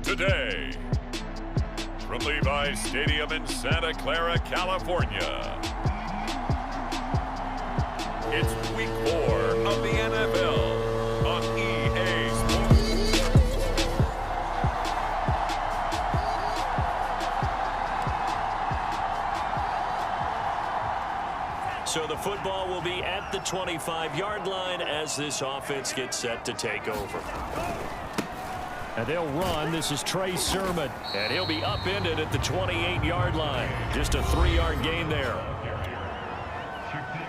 today. From Levi's Stadium in Santa Clara, California, it's Week 4 of the NFL on EA Sports. So the football will be at the 25-yard line as this offense gets set to take over. And they'll run. This is Trey Sermon. And he'll be upended at the 28-yard line. Just a 3-yard gain there.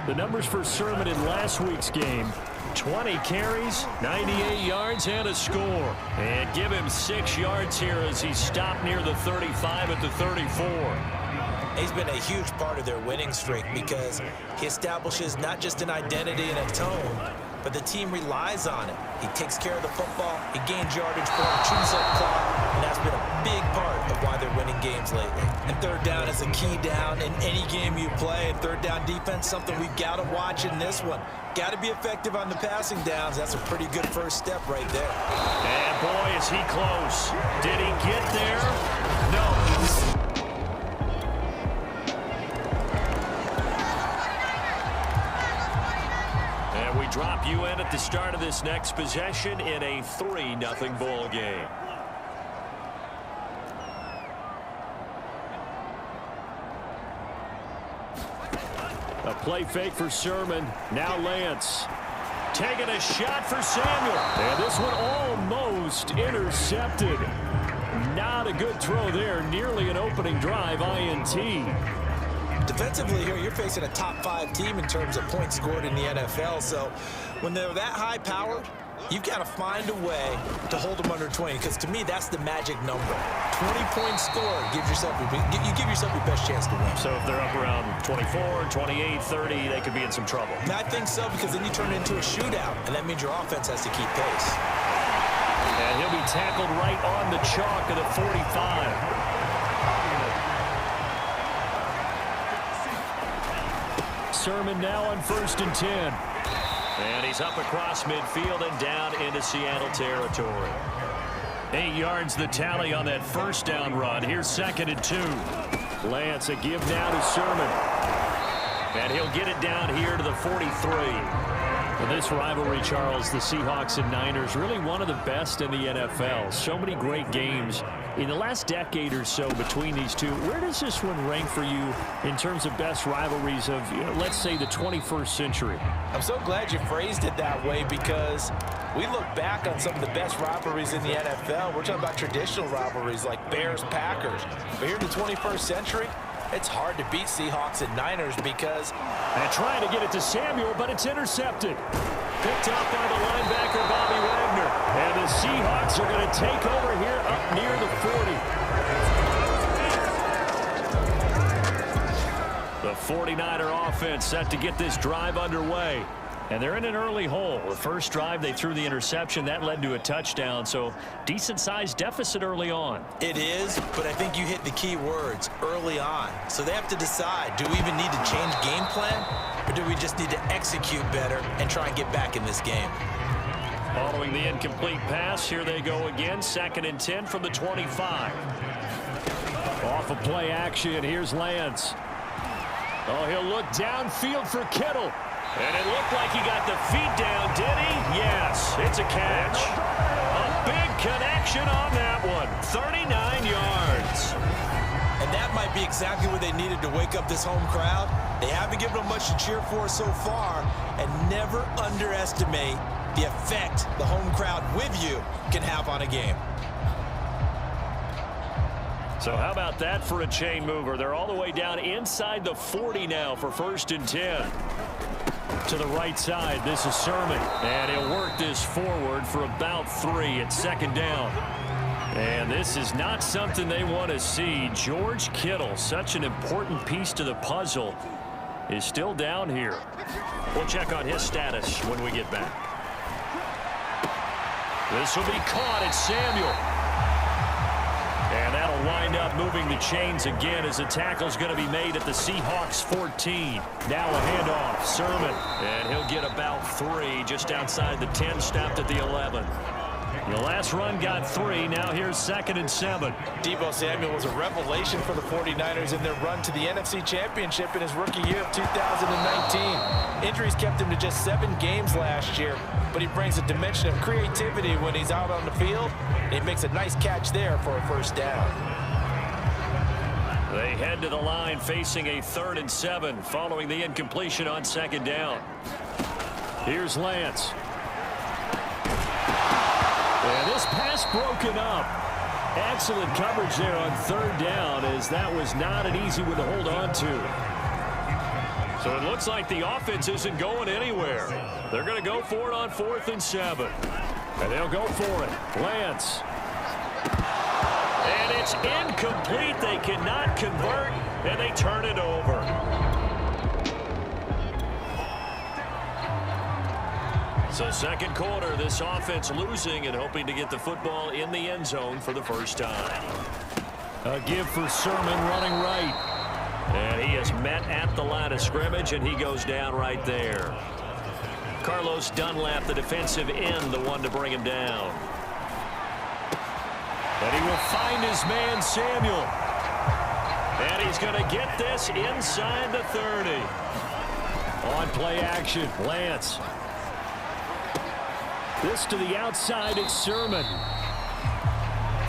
The numbers for Sermon in last week's game: 20 carries, 98 yards, and a score. And give him 6 yards here as he stopped near the 35 at the 34. He's been a huge part of their winning streak because he establishes not just an identity and a tone, but the team relies on it. He takes care of the football, he gains yardage for him, chews up clock, and that's been a big part of why they're winning games lately. And third down is a key down in any game you play, and third down defense, something we've got to watch in this one. Got to be effective on the passing downs. That's a pretty good first step right there. And boy, is he close. Did he get there? No. Drop you in at the start of this next possession in a 3-0 ball game. A play fake for Sermon. Now Lance. Taking a shot for Samuel. And this one almost intercepted. Not a good throw there. Nearly an opening drive INT. Defensively here, you're facing a top-5 team in terms of points scored in the NFL. So when they're that high-powered, you've got to find a way to hold them under 20. Because to me, that's the magic number. 20 points scored. You give yourself your best chance to win. So if they're up around 24, 28, 30, they could be in some trouble. And I think so, because then you turn it into a shootout, and that means your offense has to keep pace. And he'll be tackled right on the chalk of the 45. Sermon now on 1st and 10. And he's up across midfield and down into Seattle territory. 8 yards the tally on that first down run. Here's 2nd and 2. Lance, a give now to Sermon. And he'll get it down here to the 43. In this rivalry, Charles, the Seahawks and Niners, really one of the best in the NFL. So many great games in the last decade or so between these two. Where does this one rank for you in terms of best rivalries of, let's say, the 21st century? I'm so glad you phrased it that way, because we look back on some of the best rivalries in the NFL. We're talking about traditional rivalries like Bears-Packers. But here in the 21st century, it's hard to beat Seahawks and Niners because... And trying to get it to Samuel, but it's intercepted. Picked up by the linebacker, Bobby Wagner. And the Seahawks are going to take over here up near the 40. The 49er offense set to get this drive underway. And they're in an early hole. The first drive, they threw the interception. That led to a touchdown, so decent-sized deficit early on. It is, but I think you hit the key words, early on. So they have to decide, do we even need to change game plan, or do we just need to execute better and try and get back in this game? Following the incomplete pass, here they go again. 2nd and 10 from the 25. Off of play action, here's Lance. Oh, he'll look downfield for Kittle. And it looked like he got the feet down, did he? Yes, it's a catch. A big connection on that one. 39 yards. And that might be exactly what they needed to wake up this home crowd. They haven't given them much to cheer for so far. And never underestimate the effect the home crowd with you can have on a game. So how about that for a chain mover? They're all the way down inside the 40 now for 1st and 10. To the right side, this is Sermon. And he'll work this forward for about 3 at 2nd down. And this is not something they want to see. George Kittle, such an important piece to the puzzle, is still down here. We'll check on his status when we get back. This will be caught at Samuel. And that'll wind up moving the chains again as the tackle's going to be made at the Seahawks 14. Now a handoff, Sermon. And he'll get about 3 just outside the 10, stopped at the 11. The last run got 3. Now here's 2nd and 7. Deebo Samuel was a revelation for the 49ers in their run to the NFC Championship in his rookie year of 2019. Injuries kept him to just 7 games last year, but he brings a dimension of creativity when he's out on the field. And he makes a nice catch there for a first down. They head to the line facing a 3rd and 7 following the incompletion on 2nd down. Here's Lance. And this pass broken up. Excellent coverage there on 3rd down, as that was not an easy one to hold on to. So it looks like the offense isn't going anywhere. They're going to go for it on 4th and 7. And they'll go for it. Lance. And it's incomplete. They cannot convert, and they turn it over. So second quarter, this offense losing and hoping to get the football in the end zone for the first time. A give for Sermon running right. And he is met at the line of scrimmage, and he goes down right there. Carlos Dunlap, the defensive end, the one to bring him down. And he will find his man, Samuel. And he's going to get this inside the 30. On play action, Lance. This to the outside, it's Sermon.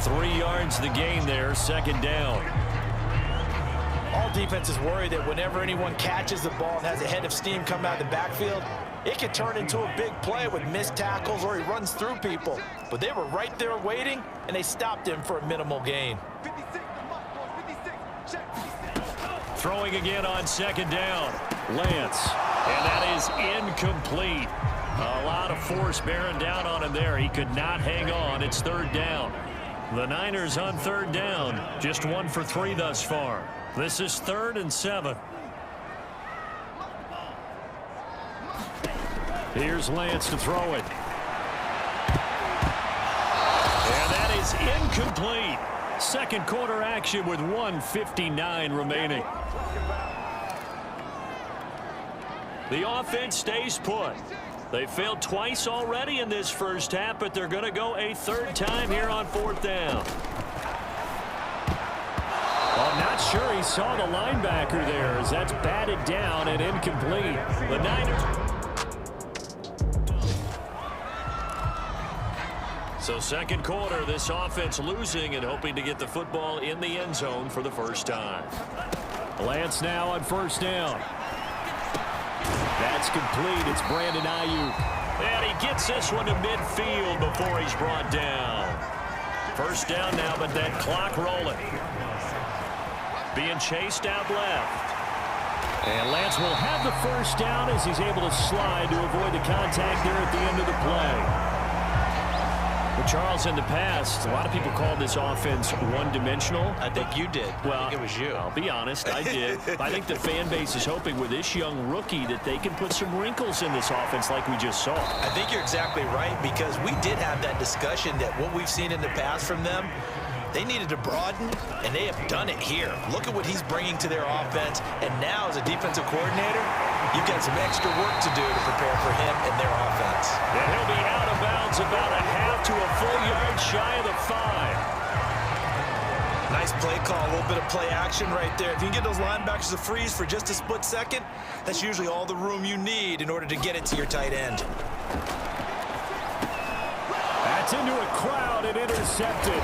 3 yards the gain there, 2nd down. All defenses worry that whenever anyone catches the ball and has a head of steam come out of the backfield, it can turn into a big play with missed tackles or he runs through people. But they were right there waiting, and they stopped him for a minimal gain. Throwing again on 2nd down. Lance. And that is incomplete. A lot of force bearing down on him there. He could not hang on. It's 3rd down. The Niners on 3rd down. Just 1 for 3 thus far. This is 3rd and 7. Here's Lance to throw it. And that is incomplete. Second quarter action with 1:59 remaining. The offense stays put. They failed twice already in this first half, but they're going to go a 3rd time here on 4th down. Well, I'm not sure he saw the linebacker there, as that's batted down and incomplete. The Niners. So second quarter, this offense losing and hoping to get the football in the end zone for the first time. Lance now on 1st down. That's complete. It's Brandon Ayuk. And he gets this one to midfield before he's brought down. First down now, but that clock rolling. Being chased out left. And Lance will have the first down as he's able to slide to avoid the contact there at the end of the play. Well, Charles, in the past, a lot of people called this offense one-dimensional. I think you did. Well, I think it was you. I'll be honest, I did. I think the fan base is hoping with this young rookie that they can put some wrinkles in this offense like we just saw. I think you're exactly right, because we did have that discussion that what we've seen in the past from them, they needed to broaden, and they have done it here. Look at what he's bringing to their offense, and now as a defensive coordinator, you've got some extra work to do to prepare for him and their offense. And he'll be out of bounds about a half to a full yard shy of the 5. Nice play call, a little bit of play action right there. If you can get those linebackers to freeze for just a split second, that's usually all the room you need in order to get it to your tight end. That's into a crowd and intercepted.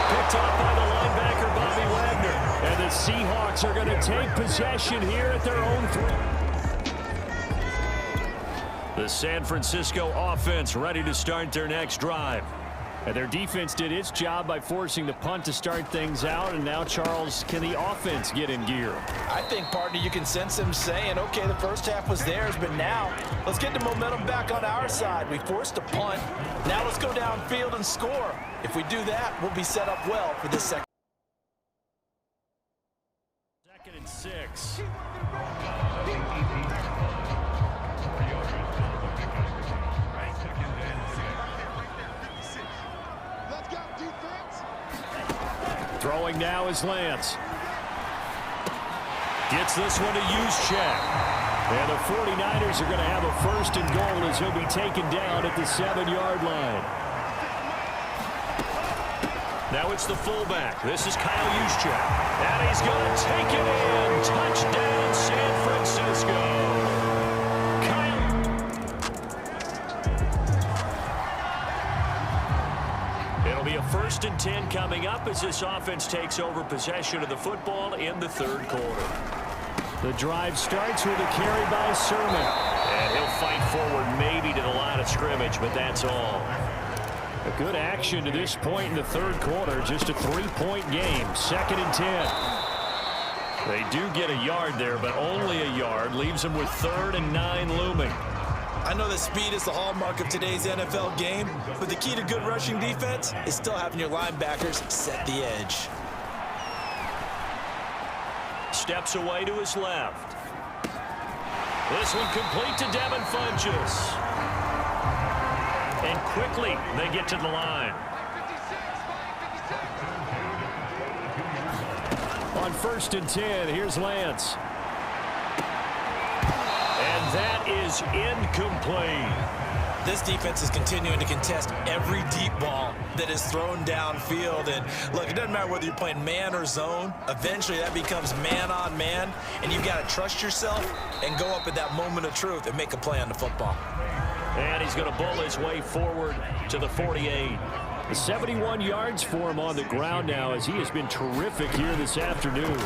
Picked off by the linebacker, Bobby Wagner. And the Seahawks are going to take possession here at their own 3. The San Francisco offense ready to start their next drive. And their defense did its job by forcing the punt to start things out. And now, Charles, can the offense get in gear? I think, partner, you can sense them saying, okay, the first half was theirs, but now let's get the momentum back on our side. We forced a punt. Now let's go downfield and score. If we do that, we'll be set up well for this second. 2nd and 6. Throwing now is Lance. Gets this one to Juszczyk. And the 49ers are going to have a 1st and goal as he'll be taken down at the 7-yard line. Now it's the fullback. This is Kyle Juszczyk. And he's going to take it in. Touchdown, San Francisco. It'll be a 1st and 10 coming up as this offense takes over possession of the football in the 3rd quarter. The drive starts with a carry by Sermon. And he'll fight forward maybe to the line of scrimmage, but that's all. A good action to this point in the 3rd quarter. Just a 3-point game. 2nd and 10. They do get a yard there, but only a yard. Leaves them with 3rd and 9 looming. I know that speed is the hallmark of today's NFL game, but the key to good rushing defense is still having your linebackers set the edge. Steps away to his left. This one complete to Devin Funchess. And quickly, they get to the line. On 1st and 10, here's Lance. And that is incomplete. This defense is continuing to contest every deep ball that is thrown downfield. And look, it doesn't matter whether you're playing man or zone. Eventually, that becomes man on man. And you've got to trust yourself and go up at that moment of truth and make a play on the football. And he's going to bowl his way forward to the 48. 71 yards for him on the ground now as he has been terrific here this afternoon.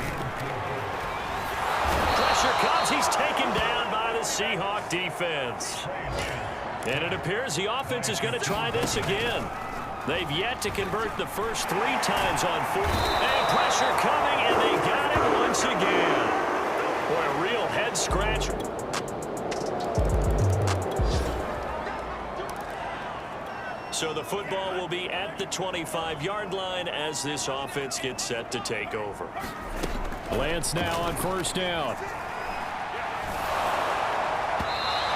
Pressure comes. He's taken down by the Seahawk defense. And it appears the offense is going to try this again. They've yet to convert the first 3 times on 4th. And pressure coming, and they got it once again. Boy, a real head-scratcher. So the football will be at the 25-yard line as this offense gets set to take over. Lance now on 1st down.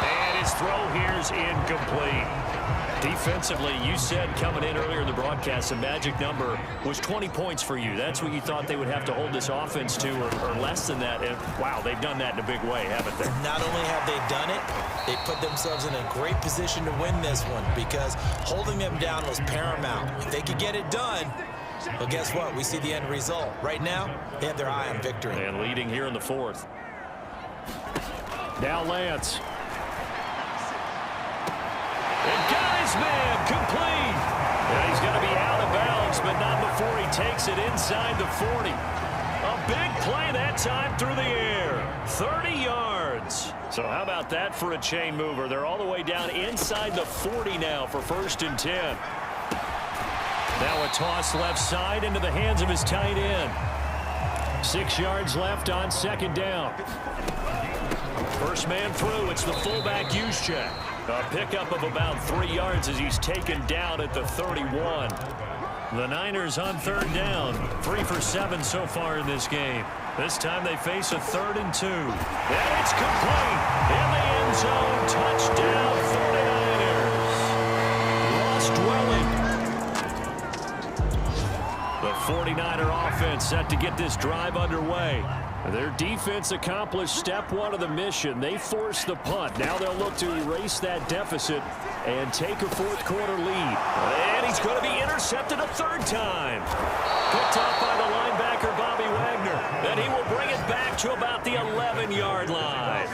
And his throw here is incomplete. Defensively, you said coming in earlier in the broadcast, the magic number was 20 points for you. That's what you thought they would have to hold this offense to, or less than that. And, wow, they've done that in a big way, haven't they? Not only have they done it, they put themselves in a great position to win this one because holding them down was paramount. If they could get it done, well, guess what? We see the end result. Right now, they have their eye on victory. And leading here in the 4th. Now Lance. And got his man complete. And he's going to be out of bounds, but not before he takes it inside the 40. A big play that time through the air. 30 yards. So how about that for a chain mover? They're all the way down inside the 40 now for 1st and 10. Now a toss left side into the hands of his tight end. 6 yards left on 2nd down. First man through, it's the fullback Juszczyk. A pickup of about 3 yards as he's taken down at the 31. The Niners on 3rd down. 3 for 7 so far in this game. This time they face a 3rd and 2. And it's complete. In the end zone, touchdown 49ers. Ross Dwelling. The 49er offense set to get this drive underway. Their defense accomplished step 1 of the mission. They forced the punt. Now they'll look to erase that deficit and take a 4th quarter lead. And he's going to be intercepted a 3rd time. Picked off by the linebacker, Bobby Wagner. Then he will bring it back to about the 11-yard line.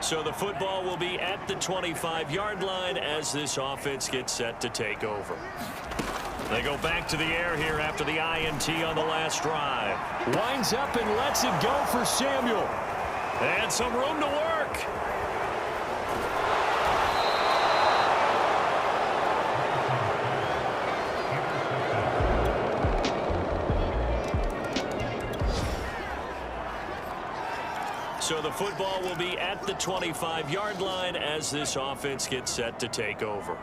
So the football will be at the 25-yard line as this offense gets set to take over. They go back to the air here after the INT on the last drive. Winds up and lets it go for Samuel. And some room to work. So the football will be at the 25-yard line as this offense gets set to take over.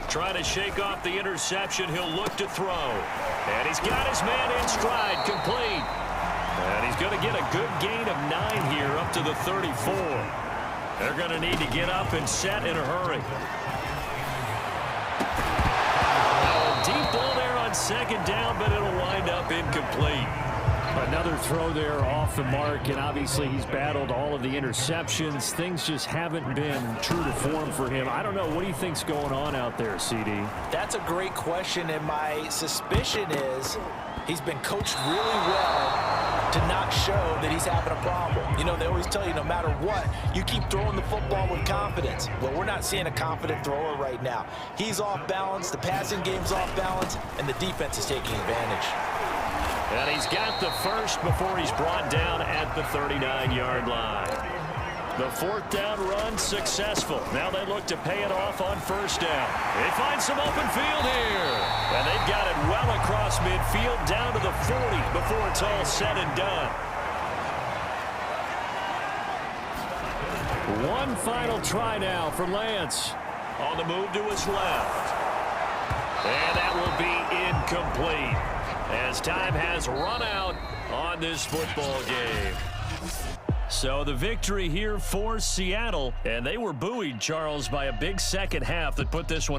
Trying to shake off the interception. He'll look to throw. And he's got his man in stride, complete. And he's going to get a good gain of 9 here up to the 34. They're going to need to get up and set in a hurry. Now a deep ball there on 2nd down, but it'll wind up incomplete. Another throw there off the mark, and obviously he's battled all of the interceptions. Things just haven't been true to form for him. I don't know. What do you think's going on out there, CD? That's a great question, and my suspicion is he's been coached really well to not show that he's having a problem. You know, they always tell you no matter what, you keep throwing the football with confidence. Well, we're not seeing a confident thrower right now. He's off balance, the passing game's off balance, and the defense is taking advantage. And he's got the first before he's brought down at the 39-yard line. The fourth down run successful. Now they look to pay it off on first down. They find some open field here. And they've got it well across midfield down to the 40 before it's all said and done. One final try now for Lance. On the move to his left. And that will be incomplete, as time has run out on this football game. So the victory here for Seattle, and they were buoyed, Charles, by a big second half that put this one